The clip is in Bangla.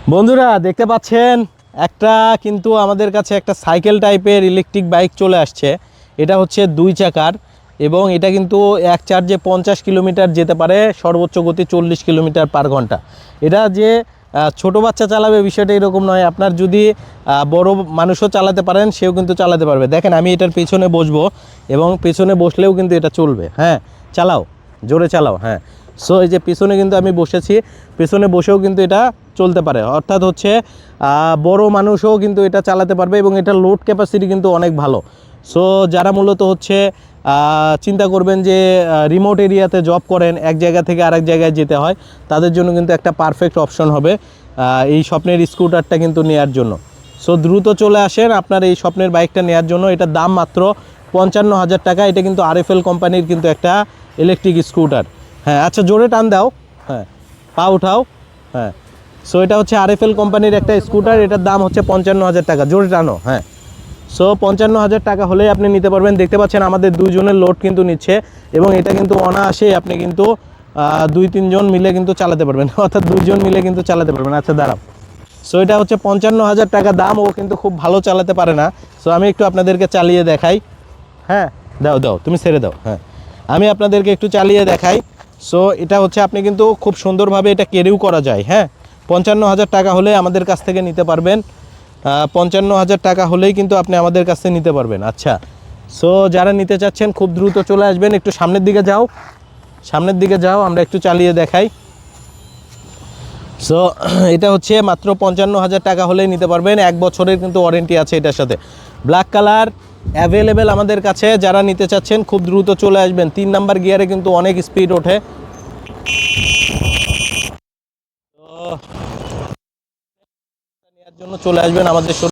বন্ধুরা দেখতে পাচ্ছেন একটা কিন্তু আমাদের কাছে একটা সাইকেল টাইপের ইলেকট্রিক বাইক চলে আসছে। এটা হচ্ছে 2 চাকার এবং এটা কিন্তু এক চার্জে 50 কিলোমিটার যেতে পারে, সর্বোচ্চ গতি 40 কিলোমিটার পার ঘন্টা। এটা যে ছোট বাচ্চা চালাবে বিষয়টা এরকম নয়, আপনার যদি বড় মানুষও চালাতে পারেন সেও কিন্তু চালাতে পারবে। দেখেন আমি এটার পেছনে বসবো এবং পেছনে বসলেও কিন্তু এটা চলবে। হ্যাঁ, চালাও, জোরে চালাও। হ্যাঁ, সো এই যে পিছনে কিন্তু আমি বসেছি, পেছনে বসেও কিন্তু এটা চলতে পারে, অর্থাৎ হচ্ছে বড় মানুষও কিন্তু এটা চালাতে পারবে এবং এটার লোড ক্যাপাসিটি কিন্তু অনেক ভালো। সো যারা মূলত হচ্ছে চিন্তা করবেন যে রিমোট এরিয়াতে জব করেন, এক জায়গা থেকে আরেক জায়গায় যেতে হয়, তাদের জন্য কিন্তু একটা পারফেক্ট অপশন হবে এই স্বপ্নের স্কুটারটা কিন্তু নেওয়ার জন্য। সো দ্রুত চলে আসেন আপনার এই স্বপ্নের বাইকটা নেওয়ার জন্য। এটার দাম মাত্র 55,000 টাকা। এটা কিন্তু আরএফএল কোম্পানির কিন্তু একটা ইলেকট্রিক স্কুটার। হ্যাঁ, আচ্ছা জোরে টান দাও। হ্যাঁ, পা উঠাও। হ্যাঁ, সো এটা হচ্ছে আরএফএল কোম্পানির একটা স্কুটার। এটার দাম হচ্ছে 55,000 টাকা। জোরে টানো। হ্যাঁ, সো 55,000 টাকা হলেই আপনি নিতে পারবেন। দেখতে পাচ্ছেন আমাদের দুইজনের লোড কিন্তু নিচ্ছে এবং এটা কিন্তু অনায়াসে আপনি কিন্তু 2-3 জন মিলে কিন্তু চালাতে পারবেন, অর্থাৎ 2 জন মিলে কিন্তু চালাতে পারবেন। আচ্ছা দাঁড়াও। সো এটা হচ্ছে 55,000 টাকা দাম। ও কিন্তু খুব ভালো চালাতে পারে না। সো আমি একটু আপনাদেরকে চালিয়ে দেখাই। হ্যাঁ, দাও দাও, তুমি ছেড়ে দাও। হ্যাঁ, আমি আপনাদেরকে একটু চালিয়ে দেখাই। সো এটা হচ্ছে আপনি কিন্তু খুব সুন্দরভাবে এটা ক্যারিও করা যায়। হ্যাঁ, 55,000 টাকা হলে আমাদের কাছ থেকে নিতে পারবেন। 55,000 টাকা হলেই কিন্তু আপনি আমাদের কাছ থেকে নিতে পারবেন। আচ্ছা, সো যারা নিতে চাচ্ছেন খুব দ্রুত চলে আসবেন। একটু সামনের দিকে যাও, সামনের দিকে যাও, আমরা একটু চালিয়ে দেখাই। সো এটা হচ্ছে মাত্র 55,000 টাকা হলেই নিতে পারবেন। 1 বছরের কিন্তু ওয়ারেন্টি আছে এটার সাথে। ব্ল্যাক কালার অ্যাভেলেবেল আমাদের কাছে। যারা নিতে চাচ্ছেন খুব দ্রুত চলে আসবেন। 3 নাম্বার গিয়ারে কিন্তু অনেক স্পিড ওঠে। তো নেওয়ার জন্য চলে আসবেন আমাদের